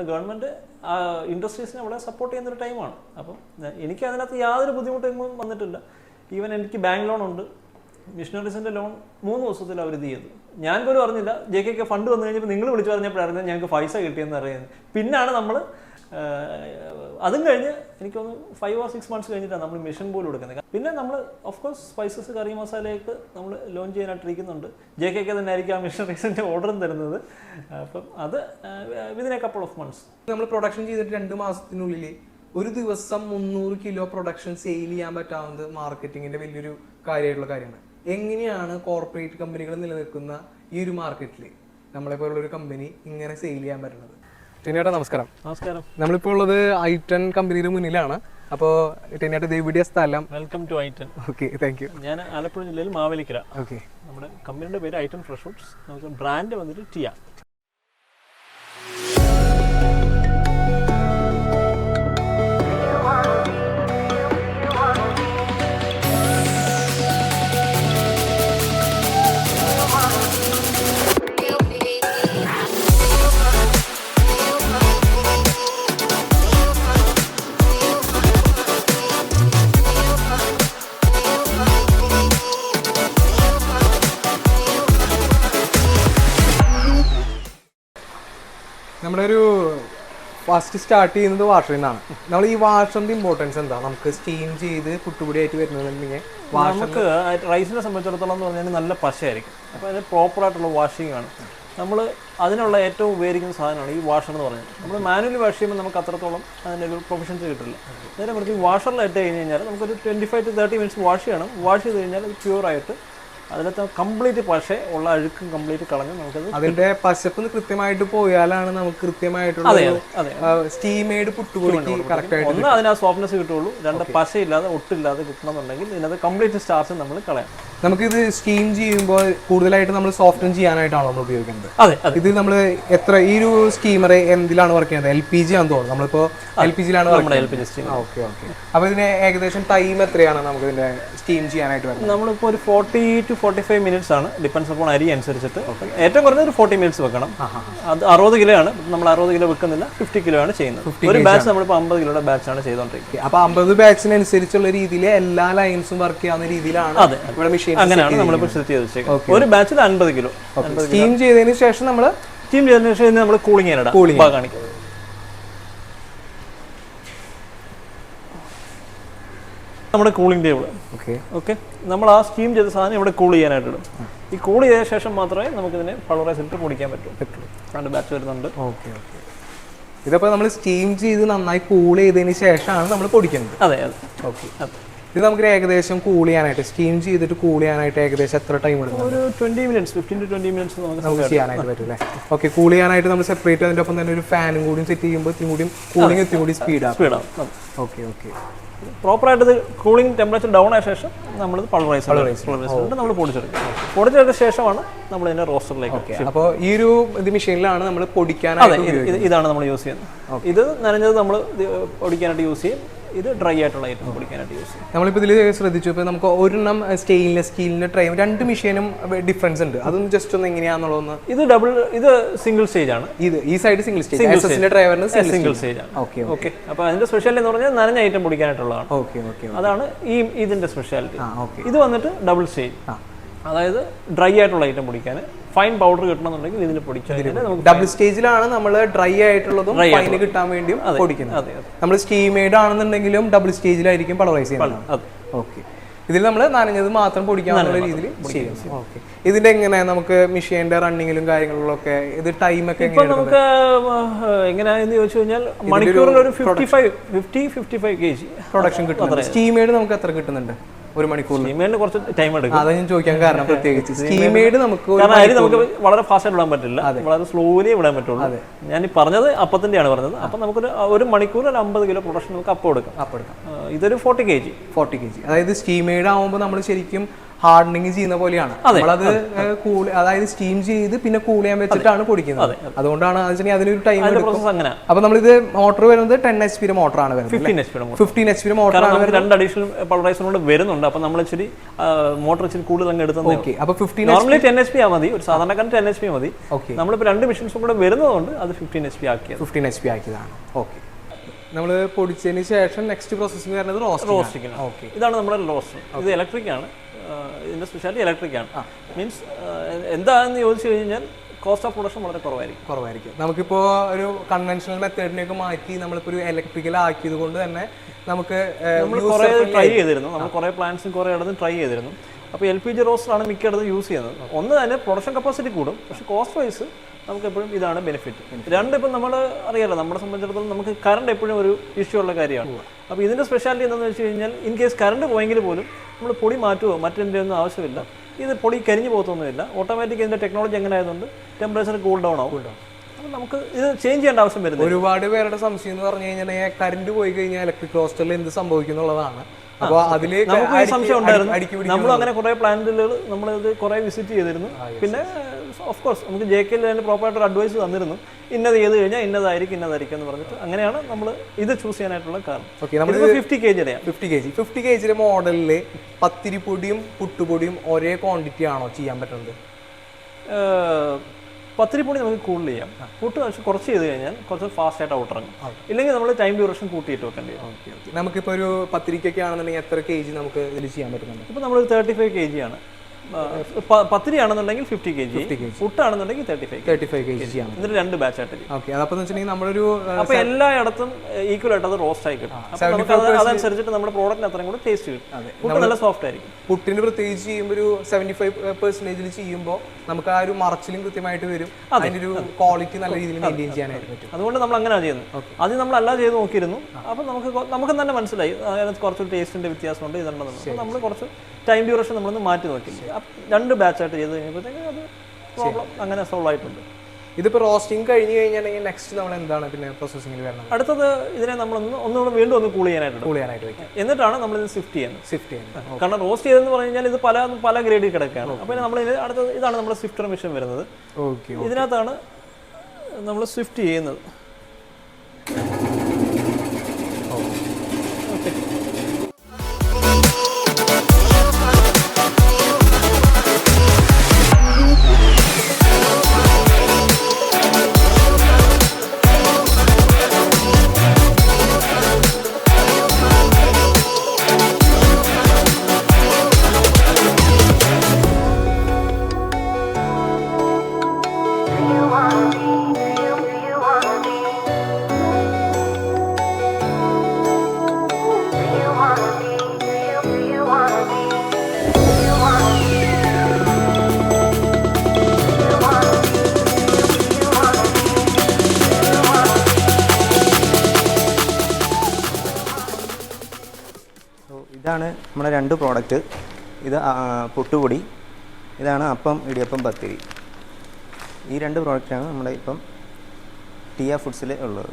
നമ്മുടെ ഗവൺമെൻറ് ഇൻഡസ്ട്രീസിനെ വളരെ സപ്പോർട്ട് ചെയ്യുന്നൊരു ടൈമാണ്. അപ്പം എനിക്ക് അതിനകത്ത് യാതൊരു ബുദ്ധിമുട്ടൊന്നും വന്നിട്ടില്ല. ഈവൻ എനിക്ക് ബാങ്ക് ലോൺ ഉണ്ട്. മിഷനറീസിൻ്റെ ലോൺ 3 ദിവസത്തിൽ അവർ ഇത് ചെയ്തു. ഞാൻ പോലും അറിഞ്ഞില്ല. JKK ഫണ്ട് വന്നു കഴിഞ്ഞപ്പോൾ നിങ്ങൾ വിളിച്ചു പറഞ്ഞപ്പോഴായിരുന്നു ഞങ്ങൾക്ക് പൈസ കിട്ടിയെന്ന് അറിയുന്നത്. പിന്നാണ് നമ്മൾ അതും കഴിഞ്ഞ് എനിക്കൊന്ന് 5 or 6 months കഴിഞ്ഞിട്ടാണ് നമ്മൾ മിഷൻ പോലും എടുക്കുന്നത്. പിന്നെ നമ്മൾ ഓഫ് കോഴ്സ് സ്പൈസസ് കറി മസാലയൊക്കെ നമ്മൾ ലോഞ്ച് ചെയ്യാനായിട്ടിരിക്കുന്നുണ്ട്. JKK തന്നെ ആയിരിക്കും ആ മിഷനറീസിൻ്റെ ഓർഡറും തരുന്നത്. അപ്പം അത് within A couple of months. നമ്മൾ പ്രൊഡക്ഷൻ ചെയ്തിട്ട് 2 മാസത്തിനുള്ളിൽ ഒരു ദിവസം 300 കിലോ പ്രൊഡക്ഷൻ സെയിൽ ചെയ്യാൻ പറ്റാവുന്നത് മാർക്കറ്റിങ്ങിന്റെ വലിയൊരു കാര്യമായിട്ടുള്ള കാര്യമാണ്. എങ്ങനെയാണ് കോർപ്പറേറ്റ് കമ്പനികൾ നിലനിൽക്കുന്ന ഈ ഒരു മാർക്കറ്റിൽ നമ്മളെ പോലുള്ള ഒരു കമ്പനി ഇങ്ങനെ സെയിൽ ചെയ്യാൻ പറ്റുന്നത്? ടെനിയേട്ടാ നമസ്കാരം. നമസ്കാരം. നമ്മളിപ്പോൾ ഉള്ളത് i10 കമ്പനിയുടെ മുന്നിലാണ്. അപ്പോൾ ടെനിയേട്ട ദേവിഡിയ സ്ഥലം. Welcome to i10. Okay, thank you. ഞാൻ ആലപ്പുഴ ജില്ലയിൽ മാവേലിക്കര. ഓക്കെ. നമ്മുടെ കമ്പനിയുടെ പേര് i10 ഫ്രഷ് ഫുഡ്സ്. നമുക്ക് ബ്രാൻഡ് വന്നിട്ട് ടിയ. നമ്മുടെ ഒരു ഫസ്റ്റ് സ്റ്റാർട്ട് ചെയ്യുന്നത് വാഷറിൽ നിന്നാണ്. നമ്മൾ ഈ വാഷറിന്റെ ഇമ്പോർട്ടൻസ് എന്താ? നമുക്ക് സ്റ്റീം ചെയ്ത് പുട്ടുപൊടിയായിട്ട് വരുന്നുണ്ടെങ്കിൽ നമുക്ക് റൈസിനെ സംബന്ധിച്ചിടത്തോളം എന്ന് പറഞ്ഞാൽ നല്ല പശയായിരിക്കും. അപ്പോൾ അതിന് പ്രോപ്പറായിട്ടുള്ള വാഷിംഗ് ആണ്. നമ്മൾ അതിനുള്ള ഏറ്റവും ഉപയോഗിക്കുന്ന സാധനമാണ് ഈ വാഷർ എന്ന് പറഞ്ഞാൽ. നമ്മൾ മാനുവലി വാഷ് ചെയ്യുമ്പോൾ നമുക്ക് അത്രത്തോളം അതിനൊരു പ്രൊഫഷൻസ് കിട്ടില്ല. നേരെ മറിച്ച് ഈ വാഷറിൽ ഇട്ട് കഴിഞ്ഞ് കഴിഞ്ഞാൽ നമുക്കൊരു 25 to 30 minutes വാഷ് ചെയ്യണം. വാഷ് ചെയ്ത് കഴിഞ്ഞാൽ അത് പ്യൂറായിട്ട് അതിനകത്ത് കംപ്ലീറ്റ് പശ ഉള്ള അഴുക്കും കംപ്ലീറ്റ് കളഞ്ഞ് നമുക്കത് അതിന്റെ പശപ്പ് കൃത്യമായിട്ട് പോയാലാണ് നമുക്ക് കൃത്യമായിട്ടുള്ള സ്റ്റീമേഡ് പുട്ടുപൊടി കറക്റ്റ് ആയിട്ട് ഒന്ന് അതിന് ആ സോഫ്റ്റ്നെസ് കിട്ടുള്ളൂ. രണ്ട് പശയില്ലാതെ ഒട്ടില്ലാതെ കിട്ടണമെന്നുണ്ടെങ്കിൽ ഇതിനകത്ത് കംപ്ലീറ്റ് സ്റ്റാർച്ച് നമ്മൾ കളയാം. നമുക്കിത് സ്റ്റീം ചെയ്യുമ്പോൾ കൂടുതലായിട്ട് നമ്മൾ സോഫ്റ്റൻ ചെയ്യാനായിട്ടാണ് നമ്മൾ ഉപയോഗിക്കുന്നത്. അതെ. ഇത് നമ്മൾ ഈ ഒരു സ്റ്റീമർ എന്തിലാണ് വർക്ക് ചെയ്യുന്നത്? LPG ആണെന്ന് തോന്നുന്നു. നമ്മളിപ്പോൾ LPG-ലാണ് ഓക്കെ. അപ്പൊ ഇതിന് ഏകദേശം ടൈം എത്രയാണ് നമുക്ക് ഇതിന്റെ സ്റ്റീം ചെയ്യാനായിട്ട് വരുന്നത്? നമ്മളിപ്പോൾ ഒരു 40 to 45 minutes ആണ്. ഡിപ്പെൻസ് അപ്പോൾ അരി അനുസരിച്ചിട്ട്. ഏറ്റവും കുറഞ്ഞ ഒരു 40 minutes വെക്കണം. അത് 60 കിലോ ആണ്. നമ്മൾ 60 കിലോ വെക്കുന്നില്ല, 50 കിലോ ആണ് ചെയ്യുന്നത്. ഒരു ബാച്ച് നമ്മളിപ്പോൾ 50 കിലോയുടെ ബാച്ചാണ് ചെയ്തുകൊണ്ടിരിക്കുന്നത്. അപ്പൊ 50 ബാച്ചിനനുസരിച്ചുള്ള രീതിയിൽ എല്ലാ ലൈൻസും വർക്ക് ചെയ്യുന്ന രീതിയിലാണ് ഇവിടെ മെഷീൻ. അങ്ങനെയാണ് നമ്മളിപ്പോൾ സെറ്റ് ചെയ്ത് വെച്ചേക്കുന്നത്. ഒരു ബാച്ചിൽ 50 കിലോ. സ്റ്റീം ചെയ്തതിന് ശേഷം നമ്മൾ കൂളിംഗ് ചെയ്യാനിടാം. കാണിക്കാം. നമ്മുടെ കൂളിംഗ് ടേബിൾ. ഓക്കെ. നമ്മൾ ആ സ്റ്റീം ചെയ്ത സാധനം ഇവിടെ കൂൾ ചെയ്യാനായിട്ട് ഇടും. ഈ കൂൾ ചെയ്ത ശേഷം മാത്രമേ നമുക്കിതിനെ പൾവറൈസ് ഇട്ട് പൊടിക്കാൻ പറ്റുള്ളൂ. രണ്ട് ബാച്ച് വരുന്നുണ്ട്. ഓക്കെ. ഇതിപ്പോൾ നമ്മൾ സ്റ്റീം ചെയ്ത് നന്നായി കൂൾ ചെയ്തതിന് ശേഷമാണ് നമ്മൾ പൊടിക്കുന്നത്. അതെ. ഓക്കെ. ഇത് നമുക്ക് ഏകദേശം കൂൾ ചെയ്യാനായിട്ട് സ്റ്റീം ചെയ്തിട്ട് കൂൾ ചെയ്യാനായിട്ട് ഏകദേശം എത്ര ടൈം എടുക്കും? ഒരു 20 minutes, 15 to 20 minutes നമുക്ക് ചെയ്യാനായിട്ട് പറ്റും അല്ലേ? ഓക്കെ. കൂൾ ചെയ്യാനായിട്ട് നമ്മൾ സെപ്പറേറ്റ് അതിൻ്റെ ഒപ്പം തന്നെ ഒരു ഫാനും കൂടി സെറ്റ് ചെയ്യുമ്പോൾ ഇത്തിരി കൂടി കൂളിംഗ് ഇത്തിരി കൂടി സ്പീഡാവും. ഓക്കെ. പ്രോപ്പറായിട്ട് ഇത് കൂളിംഗ് ടെമ്പറേച്ചർ ഡൗൺ ആയ ശേഷം നമ്മൾ പൾവറൈസ് നമ്മൾ പൊടിച്ചെടുക്കും. പൊടിച്ചെടുത്ത ശേഷമാണ് നമ്മൾ ഇതിന്റെ റോസ്റ്ററിലേക്ക്. അപ്പോൾ ഈ ഒരു മെഷീനിലാണ് നമ്മൾ പൊടിക്കാനായിട്ട് ഇതാണ് നമ്മൾ യൂസ് ചെയ്യുന്നത്. ഇത് നനഞ്ഞത് നമ്മൾ പൊടിക്കാനായിട്ട് യൂസ് ചെയ്യും. ഇത് ഡ്രൈ ആയിട്ടുള്ള ഐറ്റം പൊടിക്കാനായിട്ട് യൂസ് ചെയ്യും. നമ്മളിപ്പോൾ ഇതിൽ ശ്രദ്ധിച്ചു. ഇപ്പോൾ നമുക്ക് ഒരെണ്ണം സ്റ്റെയിൻലെസ് സ്റ്റീലിന്റെ ട്രൈ, രണ്ട് മെഷീനും ഡിഫറൻസ് ഉണ്ട്. അതൊന്ന് ജസ്റ്റ് ഒന്ന് എങ്ങനെയാണെന്നുള്ളതൊന്ന്. ഇത് സിംഗിൾ സ്റ്റേജ് ആണ്. ഈ സൈഡ് സിംഗിൾ സ്റ്റേജ്, ഡ്രൈവറിന് സിംഗിൾ സ്റ്റേജ് ആണ്. ഓക്കെ. അപ്പോൾ അതിന്റെ സ്പെഷ്യാലിറ്റി എന്ന് പറഞ്ഞാൽ നനഞ്ഞ ഐറ്റം പൊടിക്കാനായിട്ടുള്ളതാണ്. അതാണ് ഇതിന്റെ സ്പെഷ്യാലിറ്റി. ഇത് വന്നിട്ട് ഡബിൾ സ്റ്റേജ്, അതായത് ഡ്രൈ ആയിട്ടുള്ള ഐറ്റം പൊടിക്കാൻ ഫൈൻ പൗഡർ കിട്ടണമെന്നുണ്ടെങ്കിൽ ഇതിന് പൊടിച്ചാൽ ഡബിൾ സ്റ്റേജിലാണ് നമ്മൾ ഡ്രൈ ആയിട്ടുള്ളതും ഫൈൻ കിട്ടാൻ വേണ്ടിയും പൊടിക്കുന്നത്. നമ്മൾ സ്റ്റീമേഡ് ആണെന്നുണ്ടെങ്കിലും ഡബിൾ സ്റ്റേജിലായിരിക്കും പളറൈസ് ചെയ്യുന്നത്. ഓക്കെ. ഇതിൽ നമ്മൾ നനഞ്ഞത് മാത്രം പൊടിക്കാനുള്ള രീതിയിൽ ചെയ്യും. ഓക്കെ. ഇതിന്റെ എങ്ങനെ നമുക്ക് മെഷീന്റെ റണ്ണിങ്ങിലും കാര്യങ്ങളിലൊക്കെ ഇത് ടൈമൊക്കെ നമുക്ക് എങ്ങനെയാണെന്ന് ചോദിച്ചു കഴിഞ്ഞാൽ മണിക്കൂറിൽ ഒരു 50-55 kg പ്രൊഡക്ഷൻ കിട്ടുന്നുണ്ട്. സ്റ്റീമേഡ് നമുക്ക് എത്ര കിട്ടുന്നുണ്ട് ഒരു മണിക്കൂറിൽ? സ്റ്റീമേഡ് കുറച്ച് ടൈം എടുക്കും. അതാ ഞാൻ ചോദിക്കാൻ കാരണം. പ്രത്യേകിച്ച് സ്റ്റീമേഡ് നമുക്ക് വളരെ ഫാസ്റ്റ് വിടാൻ പറ്റില്ല, വളരെ സ്ലോലി വിടാൻ പറ്റുള്ളൂ. ഞാൻ ഈ പറഞ്ഞത് അപ്പത്തിന്റെയാണ് പറഞ്ഞത്. അപ്പൊ നമുക്ക് ഒരു മണിക്കൂർ 50 കിലോ പ്രൊഡക്ഷൻ നമുക്ക് അപ്പം എടുക്കാം. ഇതൊരു 40 kg. അതായത് സ്റ്റീമേഡ് ആവുമ്പോൾ നമ്മൾ ശരിക്കും ഹാർഡനിങ് ചെയ്യുന്ന പോലെയാണ്. നമ്മളത് അതായത് സ്റ്റീം ചെയ്ത് പിന്നെ കൂൾ ചെയ്യാൻ വെച്ചിട്ടാണ് പൊടിക്കുന്നത്. അതുകൊണ്ടാണ് അതിനൊരു ടൈം എടുക്കും. അപ്പൊ നമ്മളിത് മോട്ടർ വരുന്നത് 10 HP മോട്ടറാണ് വരുന്നത്. 15 HP മോട്ടറാണ്. രണ്ട് അഡീഷണൽ പൾവറൈസർ വരുന്നുണ്ട്. അപ്പൊ നമ്മൾ ഇച്ചിരി മോട്ടർ ഇച്ചിരി കൂടുതൽ അങ്ങ് എടുത്തത്. ഓക്കെ. അപ്പൊ 15 നോർമലി 10 HP മതി, ഒരു സാധാരണക്കാരൻ 10 HP മതി. നമ്മളിപ്പോ രണ്ട് മെഷീൻസും കൂടെ വരുന്നതുകൊണ്ട് അത് 15 HP ആക്കിയത്. 15 HP ആക്കിയതാണ്. ഓക്കെ. നമ്മൾ പൊടിച്ചതിന് ശേഷം നെക്സ്റ്റ് പ്രോസസ്സിംഗ് വരുന്നത് റോസ്റ്റിംഗ്. ഓക്കെ. ഇതാണ് നമ്മുടെ റോസ്റ്റർ. ഇത് ഇലക്ട്രിക് ആണ്. ഇതിന്റെ സ്പെഷ്യാലിറ്റി ഇലക്ട്രിക് ആണ്. മീൻസ് എന്താണെന്ന് ചോദിച്ചു കഴിഞ്ഞാൽ കോസ്റ്റ് ഓഫ് പ്രൊഡക്ഷൻ വളരെ കുറവായിരിക്കും. നമുക്കിപ്പോൾ ഒരു കൺവെൻഷണൽ മെത്തേഡിനെയൊക്കെ മാറ്റി നമ്മളിപ്പോൾ ഒരു ഇലക്ട്രിക്കൽ ആക്കിയത് കൊണ്ട് തന്നെ നമുക്ക് കുറേ ട്രൈ ചെയ്തിരുന്നു. നമ്മൾ കുറേ പ്ലാൻസും കുറേ ഇടത്തും ട്രൈ ചെയ്തിരുന്നു. അപ്പോൾ LPG റോസ്റ്ററാണ് മിക്കയിടത്തും യൂസ് ചെയ്യുന്നത്. ഒന്ന് തന്നെ പ്രൊഡക്ഷൻ കപ്പാസിറ്റി കൂടും, പക്ഷേ കോസ്റ്റ് വൈസ് നമുക്ക് എപ്പോഴും ഇതാണ് ബെനിഫിറ്റ്. രണ്ട്, ഇപ്പം നമ്മൾ അറിയാലോ, നമ്മളെ സംബന്ധിച്ചിടത്തോളം നമുക്ക് കറണ്ട് എപ്പോഴും ഒരു ഇഷ്യൂ ഉള്ള കാര്യമാണ്. അപ്പോൾ ഇതിൻ്റെ സ്പെഷ്യാലിറ്റി എന്താണെന്ന് വെച്ച് കഴിഞ്ഞാൽ ഇൻ കേസ് കറണ്ട് പോയെങ്കിൽ പോലും നമ്മൾ പൊടി മാറ്റുമോ മറ്റെന്തെങ്കിലും ഒന്നും ആവശ്യമില്ല. ഇത് പൊടി കരിഞ്ഞു പോകത്തൊന്നുമില്ല. ഓട്ടോമാറ്റിക് ഇതിൻ്റെ ടെക്നോളജി എങ്ങനെ ആയതുകൊണ്ട് ടെമ്പറേച്ചർ കൂൾ ഡൗൺ ആവും. അപ്പോൾ നമുക്ക് ഇത് ചേഞ്ച് ചെയ്യേണ്ട ആവശ്യം വരുന്നത്. ഒരുപാട് പേരുടെ സംശയം എന്ന് പറഞ്ഞു കഴിഞ്ഞാൽ കറണ്ട് പോയി കഴിഞ്ഞാൽ ഇലക്ട്രിക് റോസ്റ്ററിൽ എന്ത് സംഭവിക്കും എന്നുള്ളതാണ്. അപ്പോൾ അതിൽ നമുക്ക് ഈ സംശയം ഉണ്ടായിരുന്നു. നമ്മൾ അങ്ങനെ കുറേ പ്ലാന്റുകൾ നമ്മളിത് കുറേ വിസിറ്റ് ചെയ്തിരുന്നു. പിന്നെ ഓഫ് കോഴ്സ് നമുക്ക് JK അതിന് പ്രോപ്പറായിട്ടൊരു അഡ്വൈസ് തന്നിരുന്നു. ഇന്നത് ചെയ്ത് കഴിഞ്ഞാൽ ഇന്നതായിരിക്കും എന്ന് പറഞ്ഞിട്ട് അങ്ങനെയാണ് നമ്മൾ ഇത് ചൂസ് ചെയ്യാനായിട്ടുള്ള കാരണം. ഓക്കെ. നമ്മൾ 50 kg മോഡലിൽ പത്തിരിപ്പൊടിയും പുട്ടുപൊടിയും ഒരേ ക്വാണ്ടിറ്റി ആണോ ചെയ്യാൻ പറ്റുന്നത്? പത്തിരിപ്പൊടി നമുക്ക് കൂടുതൽ ചെയ്യാം. പുട്ട് കുറച്ച് ചെയ്ത് കഴിഞ്ഞാൽ കുറച്ച് ഫാസ്റ്റ് ആയിട്ട് ഔട്ടിറങ്ങും. ഇല്ലെങ്കിൽ നമ്മൾ ടൈം ഡ്യൂറേഷൻ കൂട്ടിയിട്ട് വെക്കേണ്ടി വരും. നമുക്കിപ്പോൾ ഒരു പത്തിരിക്കൊക്കെ ആണെന്നുണ്ടെങ്കിൽ എത്ര kg നമുക്ക് ഇതിൽ ചെയ്യാൻ പറ്റുന്നുണ്ട്? ഇപ്പോൾ നമ്മളൊരു 35 kg ആണ്. പത്തിരി ആണെന്നുണ്ടെങ്കിൽ 50 kg, പുട്ടാണെന്നുണ്ടെങ്കിൽ 35 kg ചെയ്യാം. എന്നിട്ട് 2 ബാച്ച് ആയിട്ട്. ഓക്കെ. അതപ്പോൾ വെച്ചിട്ടുണ്ടെങ്കിൽ നമ്മളൊരു അപ്പോൾ എല്ലായിടത്തും ഈക്വൽ ആയിട്ട് അത് റോസ്റ്റ് ആയി കിട്ടും. അതനുസരിച്ചിട്ട് നമ്മുടെ പ്രോഡക്റ്റിന് അത്രയും കൂടെ ടേസ്റ്റ് കിട്ടും. പുട്ട് നല്ല സോഫ്റ്റ് ആയിരിക്കും. പുട്ടിന് പ്രത്യേകിച്ച് ചെയ്യുമ്പോൾ ഒരു 75% ചെയ്യുമ്പോൾ നമുക്ക് ആ ഒരു മറച്ചിലും കൃത്യമായിട്ട് വരും. അതിൻ്റെ ഒരു ക്വാളിറ്റി നല്ല രീതിയിൽ മെയിൻറ്റെയിൻ ചെയ്യാനായിട്ട് പറ്റും. അതുകൊണ്ട് നമ്മൾ അങ്ങനെയാണ് ചെയ്യുന്നത്. അത് നമ്മൾ അല്ല ചെയ്ത് നോക്കിയിരുന്നു. അപ്പോൾ നമുക്ക് തന്നെ മനസ്സിലായി അതിനകത്ത് കുറച്ചൊരു ടേസ്റ്റിന്റെ വ്യത്യാസമുണ്ട്, ഇതുണ്ടെന്നുള്ളത്. അപ്പോൾ നമ്മൾ കുറച്ച് ടൈം ഡ്യൂറേഷൻ നമ്മളൊന്ന് മാറ്റി നോക്കില്ല. 2 ബാച്ചായിട്ട് ചെയ്ത് കഴിഞ്ഞപ്പോഴത്തേക്ക് അത് പ്രോബ്ലം അങ്ങനെ സോൾവ് ആയിട്ടുണ്ട്. ഇതിപ്പോൾ റോസ്റ്റിംഗ് കഴിഞ്ഞ് കഴിഞ്ഞാൽ നെക്സ്റ്റ് നമ്മൾ എന്താണ് പിന്നെ പ്രോസസ്സിംഗിൽ വരുന്നത്? അടുത്തത് ഇതിനെ നമ്മളൊന്നുകൂടെ വീണ്ടും ഒന്ന് കൂൾ ചെയ്യാനായിട്ട് വയ്ക്കാം. എന്നിട്ടാണ് നമ്മളിത് ഷിഫ്റ്റ് ചെയ്യുന്നത്. കാരണം റോസ്റ്റ് ചെയ്തെന്ന് പറഞ്ഞു കഴിഞ്ഞാൽ ഇത് പല ഗ്രേഡിൽ കിടക്കുകയാണ്. അപ്പോൾ നമ്മൾ അടുത്തത് ഇതാണ് നമ്മുടെ സ്വിഫ്റ്റർ മെഷീൻ വരുന്നത്. ഓക്കെ. ഇതിനകത്താണ് നമ്മൾ സ്വിഫ്റ്റ് ചെയ്യുന്നത്. ഇതാണ് നമ്മുടെ 2 പ്രോഡക്റ്റ്. ഇത് പുട്ടുപൊടി, ഇതാണ് അപ്പം, ഇടിയപ്പം, പത്തിരി. ഈ 2 പ്രോഡക്റ്റാണ് നമ്മുടെ ഇപ്പം ടിയ ഫുഡ്സിൽ ഉള്ളത്.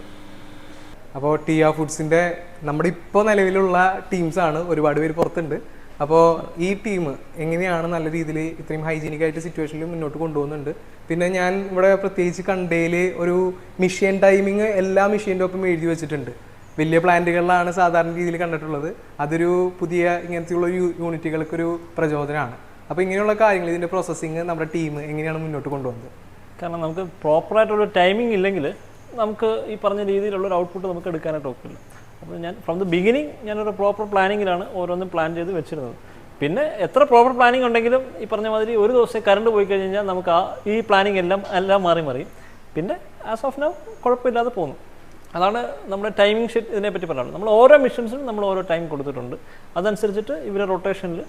അപ്പോൾ ടിയ ഫുഡ്സിൻ്റെ നമ്മുടെ ഇപ്പോൾ നിലവിലുള്ള ടീംസാണ്, ഒരുപാട് പേര് പുറത്തുണ്ട്. അപ്പോൾ ഈ ടീം എങ്ങനെയാണ് നല്ല രീതിയിൽ ഇത്രയും ഹൈജീനിക് ആയിട്ട് സിറ്റുവേഷനിൽ മുന്നോട്ട് കൊണ്ടുപോകുന്നുണ്ട്. പിന്നെ ഞാൻ ഇവിടെ പ്രത്യേകിച്ച് കണ്ടതിൽ ഒരു മിഷൻ ടൈമിങ് എല്ലാ മിഷീൻ്റെ ഒപ്പം എഴുതി വെച്ചിട്ടുണ്ട്. വലിയ പ്ലാന്റുകളിലാണ് സാധാരണ രീതിയിൽ കണ്ടിട്ടുള്ളത്. അതൊരു പുതിയ ഇങ്ങനത്തെയുള്ള യൂണിറ്റുകൾക്കൊരു പ്രചോദനമാണ്. അപ്പോൾ ഇങ്ങനെയുള്ള കാര്യങ്ങൾ, ഇതിൻ്റെ പ്രോസസ്സിങ് നമ്മുടെ ടീം എങ്ങനെയാണ് മുന്നോട്ട് കൊണ്ടുപോകുന്നത്? കാരണം നമുക്ക് പ്രോപ്പറായിട്ടുള്ള ടൈമിംഗ് ഇല്ലെങ്കിൽ നമുക്ക് ഈ പറഞ്ഞ രീതിയിലുള്ളൊരു ഔട്ട്പുട്ട് നമുക്ക് എടുക്കാനായിട്ട് ഒക്കില്ല. അപ്പോൾ ഞാൻ ഫ്രം ദ ബിഗിനിങ് ഞാനൊരു പ്രോപ്പർ പ്ലാനിങ്ങിലാണ് ഓരോന്നും പ്ലാൻ ചെയ്ത് വെച്ചിരുന്നത്. പിന്നെ എത്ര പ്രോപ്പർ പ്ലാനിങ് ഉണ്ടെങ്കിലും ഈ പറഞ്ഞ മാതിരി ഒരു ദിവസം കറണ്ട് പോയി കഴിഞ്ഞാൽ നമുക്ക് ഈ പ്ലാനിങ് എല്ലാം മാറി. പിന്നെ ആസ് ഓഫ് നൗ കുഴപ്പമില്ലാതെ പോകുന്നു. അതാണ് നമ്മുടെ ടൈമിംഗ് ഷീറ്റ്. ഇതിനെപ്പറ്റി പറയുന്നത് നമ്മൾ ഓരോ മിഷൻസിനും നമ്മൾ ഓരോ ടൈം കൊടുത്തിട്ടുണ്ട്. അതനുസരിച്ചിട്ട് ഇവരെ റൊട്ടേഷനിൽ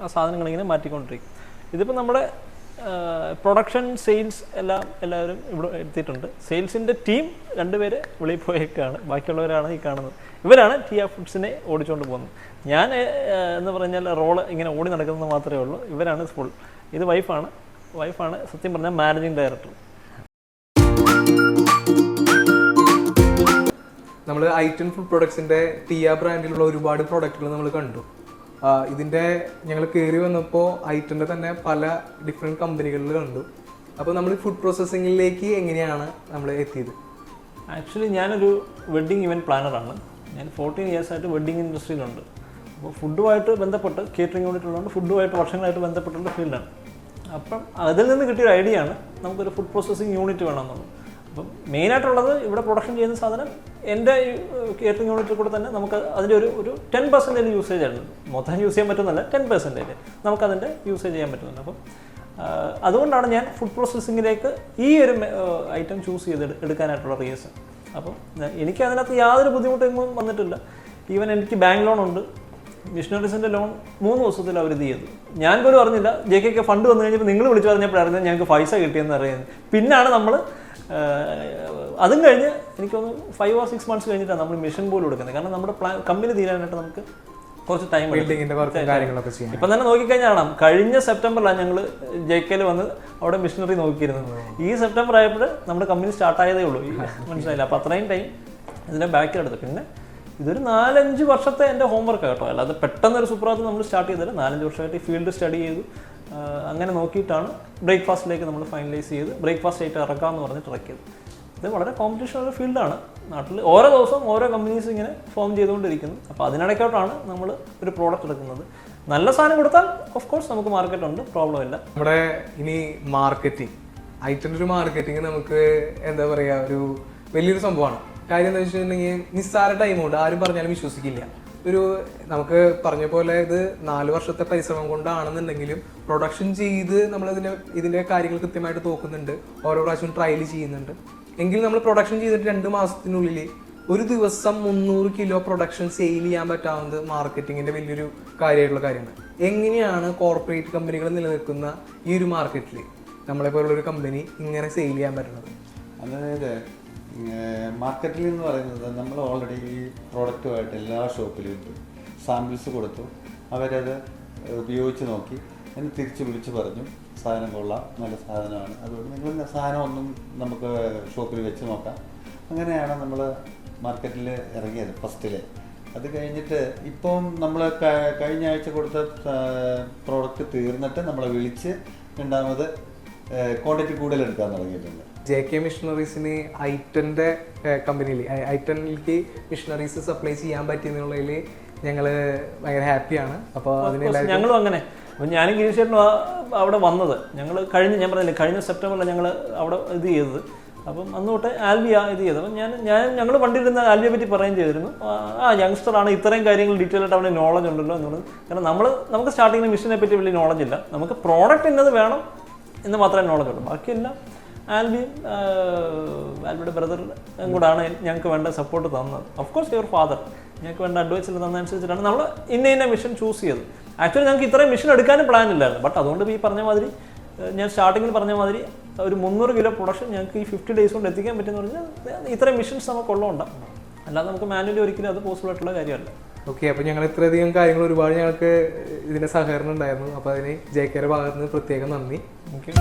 ആ സാധനങ്ങളിങ്ങനെ മാറ്റിക്കൊണ്ടിരിക്കും. ഇതിപ്പോൾ നമ്മുടെ പ്രൊഡക്ഷൻ, സെയിൽസ് എല്ലാവരും ഇവിടെ എത്തിയിട്ടുണ്ട്. സെയിൽസിൻ്റെ ടീം 2 പേര് വെളിയിൽ പോയേക്കാണ്. ബാക്കിയുള്ളവരാണ് ഈ കാണുന്നത്. ഇവരാണ് ടിയ ഫുഡ്സിനെ ഓടിച്ചുകൊണ്ട് പോകുന്നത്. ഞാൻ എന്ന് പറഞ്ഞാൽ റോള് ഇങ്ങനെ ഓടി നടക്കുന്നത് മാത്രമേ ഉള്ളൂ. ഇവരാണ് ഫുൾ. ഇത് വൈഫാണ് സത്യം പറഞ്ഞാൽ മാനേജിങ് ഡയറക്ടർ. നമ്മൾ ഐറ്റൻ ഫുഡ് പ്രൊഡക്ട്സിൻ്റെ ടിയ ബ്രാൻഡിലുള്ള ഒരുപാട് പ്രൊഡക്റ്റുകൾ നമ്മൾ കണ്ടു. ഇതിൻ്റെ ഞങ്ങൾ കയറി വന്നപ്പോൾ ഐറ്റൻ്റെ തന്നെ പല ഡിഫറെൻറ്റ് കമ്പനികളിൽ കണ്ടു. അപ്പോൾ നമ്മൾ ഫുഡ് പ്രോസസ്സിങ്ങിലേക്ക് എങ്ങനെയാണ് നമ്മൾ എത്തിയത്? ആക്ച്വലി ഞാനൊരു വെഡ്ഡിങ് ഇവൻറ്റ് പ്ലാനറാണ്. ഞാൻ 14 years ആയിട്ട് വെഡ്ഡിങ് ഇൻഡസ്ട്രിയിലുണ്ട്. അപ്പോൾ ഫുഡുമായിട്ട് ബന്ധപ്പെട്ട് കേറ്ററിംഗ് യൂണിറ്റ് ഉള്ളതുകൊണ്ട് ഫുഡുമായിട്ട് വർഷങ്ങളായിട്ട് ബന്ധപ്പെട്ടുള്ള ഫീൽഡാണ്. അപ്പം അതിൽ നിന്ന് കിട്ടിയൊരു ഐഡിയ ആണ് നമുക്കൊരു ഫുഡ് പ്രോസസ്സിങ് യൂണിറ്റ് വേണമെന്നുള്ളത്. അപ്പം മെയിനായിട്ടുള്ളത് ഇവിടെ പ്രൊഡക്ഷൻ ചെയ്യുന്ന സാധനം എൻ്റെ കേറ്ററിംഗ് യൂണിറ്റിൽ കൂടെ തന്നെ നമുക്ക് അതിൻ്റെ ഒരു 10% യൂസേജ് ആണ്. മൊത്തം യൂസ് ചെയ്യാൻ പറ്റുന്നല്ല, 10% നമുക്കതിൻ്റെ യൂസേജ് ചെയ്യാൻ പറ്റുന്നുണ്ട്. അപ്പം അതുകൊണ്ടാണ് ഞാൻ ഫുഡ് പ്രോസസ്സിങ്ങിലേക്ക് ഈ ഒരു ഐറ്റം ചൂസ് ചെയ്ത് എടുക്കാനായിട്ടുള്ള റീസൺ. അപ്പം എനിക്ക് അതിനകത്ത് യാതൊരു ബുദ്ധിമുട്ടൊന്നും വന്നിട്ടില്ല. ഈവൻ എനിക്ക് ബാങ്ക് ലോൺ ഉണ്ട്. മിഷണറീസിൻ്റെ ലോൺ 3 ദിവസത്തിൽ അവർ ഇത് ചെയ്തു. ഞാൻ പോലും അറിഞ്ഞില്ല. JK ഫണ്ട് വന്നു കഴിഞ്ഞപ്പോൾ നിങ്ങൾ വിളിച്ചു പറഞ്ഞപ്പോഴായിരുന്നു ഞങ്ങൾക്ക് പൈസ കിട്ടിയെന്ന് അറിയുന്നത്. പിന്നാണ് നമ്മൾ അതും കഴിഞ്ഞ് എനിക്കൊന്ന് 5 or 6 months കഴിഞ്ഞിട്ടാണ് നമ്മൾ മിഷൻ പോലും എടുക്കുന്നത്. കാരണം നമ്മുടെ കമ്പനി തീരാനായിട്ട് നമുക്ക് കുറച്ച് ടൈം എടുക്കും. ഇപ്പം തന്നെ നോക്കിക്കഴിഞ്ഞാൽ കാണാം, കഴിഞ്ഞ സെപ്റ്റംബറിലാണ് ഞങ്ങൾ JKയിൽ വന്ന് അവിടെ മിഷനറി നോക്കിയിരുന്നത്. ഈ സെപ്റ്റംബർ ആയപ്പോൾ നമ്മുടെ കമ്പനി സ്റ്റാർട്ടായതേ ഉള്ളൂ. മനസ്സിലായില്ല. അപ്പോൾ അത്രയും ടൈം ഇതിൻ്റെ ബാക്കിലെടുത്ത്. പിന്നെ ഇതൊരു 4-5 വർഷത്തെ എൻ്റെ ഹോംവർക്ക് കേട്ടോ. അല്ലാതെ പെട്ടെന്നൊരു സുപ്രഭാതത്തിൽ നമ്മൾ സ്റ്റാർട്ട് ചെയ്തത് 4-5 വർഷമായിട്ട് ഈ ഫീൽഡ് സ്റ്റഡി ചെയ്തു. അങ്ങനെ നോക്കിയിട്ടാണ് ബ്രേക്ക്ഫാസ്റ്റിലേക്ക് നമ്മൾ ഫൈനലൈസ് ചെയ്ത് ബ്രേക്ക്ഫാസ്റ്റ് ആയിട്ട് ഇറക്കാമെന്ന് പറഞ്ഞിട്ട് ഇറക്കിയത്. ഇത് വളരെ കോമ്പറ്റീഷനുള്ള ഫീൽഡാണ്. നാട്ടിൽ ഓരോ ദിവസവും ഓരോ കമ്പനീസ് ഇങ്ങനെ ഫോം ചെയ്തുകൊണ്ടിരിക്കുന്നു. അപ്പോൾ അതിനിടയ്ക്കോട്ടാണ് നമ്മൾ ഒരു പ്രോഡക്റ്റ് എടുക്കുന്നത്. നല്ല സാധനം കൊടുത്താൽ ഓഫ് കോഴ്സ് നമുക്ക് മാർക്കറ്റ് ഉണ്ട്, പ്രോബ്ലം ഇല്ല. നമ്മുടെ ഇനി മാർക്കറ്റിംഗ് ഐറ്റൻ്റെ ഒരു മാർക്കറ്റിംഗ് നമുക്ക് എന്താ പറയുക, ഒരു വലിയൊരു സംഭവമാണ്. കാര്യം എന്താ വെച്ചിട്ടുണ്ടെങ്കിൽ നിസ്സാര ടൈം കൊണ്ട് ആരും പറഞ്ഞാലും വിശ്വസിക്കില്ല. ഒരു നമുക്ക് പറഞ്ഞ പോലെ ഇത് 4 വർഷത്തെ പരിശ്രമം കൊണ്ടാണെന്നുണ്ടെങ്കിലും പ്രൊഡക്ഷൻ ചെയ്ത് നമ്മൾ ഇതിൻ്റെ കാര്യങ്ങൾ കൃത്യമായിട്ട് നോക്കുന്നുണ്ട്. ഓരോ പ്രാവശ്യം ട്രയൽ ചെയ്യുന്നുണ്ട്. എങ്കിൽ നമ്മൾ പ്രൊഡക്ഷൻ ചെയ്തിട്ട് 2 മാസത്തിനുള്ളിൽ ഒരു ദിവസം 300 കിലോ പ്രൊഡക്ഷൻ സെയിൽ ചെയ്യാൻ പറ്റാവുന്നത് മാർക്കറ്റിങ്ങിൻ്റെ വലിയൊരു കാര്യമായിട്ടുള്ള കാര്യമാണ്. എങ്ങനെയാണ് കോർപ്പറേറ്റ് കമ്പനികൾ നിലനിൽക്കുന്ന ഈ ഒരു മാർക്കറ്റിൽ നമ്മളെ പോലുള്ളൊരു കമ്പനി ഇങ്ങനെ സെയിൽ ചെയ്യാൻ പറ്റുന്നത്? അതായത് മാർക്കറ്റിൽ എന്ന് പറയുന്നത് നമ്മൾ ഓൾറെഡി ഈ പ്രോഡക്റ്റുമായിട്ട് എല്ലാ ഷോപ്പിലും സാമ്പിൾസ് കൊടുത്തു. അവരത് ഉപയോഗിച്ച് നോക്കി എന്നെ തിരിച്ച് വിളിച്ച് പറഞ്ഞു സാധനം കൊള്ളാം, നല്ല സാധനമാണ്, അതുകൊണ്ട് നിങ്ങൾ സാധനം ഒന്നും നമുക്ക് ഷോപ്പിൽ വെച്ച് നോക്കാം. അങ്ങനെയാണ് നമ്മൾ മാർക്കറ്റിൽ ഇറങ്ങിയത് ഫസ്റ്റിൽ. അത് കഴിഞ്ഞിട്ട് ഇപ്പം നമ്മൾ കഴിഞ്ഞ ആഴ്ച കൊടുത്ത പ്രോഡക്റ്റ് തീർന്നിട്ട് നമ്മളെ വിളിച്ച് രണ്ടാമത് ക്വാണ്ടിറ്റി കൂടുതൽ എടുക്കാൻ തുടങ്ങിയിട്ടുണ്ട്. JK മിഷണറീസിന് ഐറ്റൻ്റെ കമ്പനിയിൽ ഐറ്റനിലേക്ക് മിഷണറീസ് സപ്ലൈ ചെയ്യാൻ പറ്റിയെന്നുള്ളതിൽ ഞങ്ങൾ ഭയങ്കര ഹാപ്പിയാണ്. അപ്പോൾ ഞങ്ങളും അങ്ങനെ. അപ്പം ഞാനും ഗിരീഷേട്ടനും അവിടെ വന്നത് ഞാൻ പറഞ്ഞില്ലേ കഴിഞ്ഞ സെപ്റ്റംബറിലാണ് ഞങ്ങൾ അവിടെ ഇത് ചെയ്തത്. അപ്പം അന്ന് തൊട്ട് ആൽബിയ ഇത് ചെയ്തത്. അപ്പം ഞങ്ങൾ വണ്ടിയിരുന്ന ആൽബിയെ പറ്റി പറയുകയും ചെയ്തിരുന്നു. യങ്സ്റ്ററാണ്, ഇത്രയും കാര്യങ്ങൾ ഡീറ്റെയിൽ ആയിട്ട് അവിടെ നോളജ് ഉണ്ടല്ലോ എന്നുള്ളത്. കാരണം നമുക്ക് സ്റ്റാർട്ടിങ്ങിൽ മിഷനെ പറ്റി വലിയ നോളജ് ഇല്ല. നമുക്ക് പ്രോഡക്റ്റ് ഇന്നത് വേണം എന്ന് മാത്രമേ നോളജ് ഉള്ളൂ. ബാക്കിയെല്ലാം ആൽബിയുടെ ബ്രദർ കൂടാണ് ഞങ്ങൾക്ക് വേണ്ട സപ്പോർട്ട് തന്നത്. ഓഫ് കോഴ്സ് യുവർ ഫാദർ ഞങ്ങൾക്ക് വേണ്ട അഡ്വൈസ് തന്നതനുസരിച്ചിട്ടാണ് നമ്മൾ ഇന്ന മിഷൻ ചൂസ് ചെയ്തത്. ആക്ച്വലി ഞങ്ങൾക്ക് ഇത്രയും മിഷൻ എടുക്കാനും പ്ലാൻ ഇല്ലായിരുന്നു. ബട്ട് അതുകൊണ്ട് ഈ പറഞ്ഞ മാതിരി ഞാൻ സ്റ്റാർട്ടിങ്ങിൽ പറഞ്ഞ മാതിരി ഒരു 300 കിലോ പ്രൊഡക്ഷൻ ഞങ്ങൾക്ക് ഈ 50 days കൊണ്ട് എത്തിക്കാൻ പറ്റുമെന്ന് പറഞ്ഞാൽ ഇത്രയും മിഷൻസ് നമുക്കുള്ളതുകൊണ്ടാണ്. അല്ലാതെ നമുക്ക് മാനുവലി ഒരിക്കലും അത് പോസിബിൾ ആയിട്ടുള്ള കാര്യമല്ല. ഓക്കെ, അപ്പോൾ ഞങ്ങൾ ഇത്രയധികം കാര്യങ്ങൾ ഒരുപാട് ഞങ്ങൾക്ക് ഇതിൻ്റെ സഹകരണം ഉണ്ടായിരുന്നു. അപ്പോൾ അതിന് JKയുടെ ഭാഗത്ത് നിന്ന് പ്രത്യേകം നന്ദി. ഓക്കെ.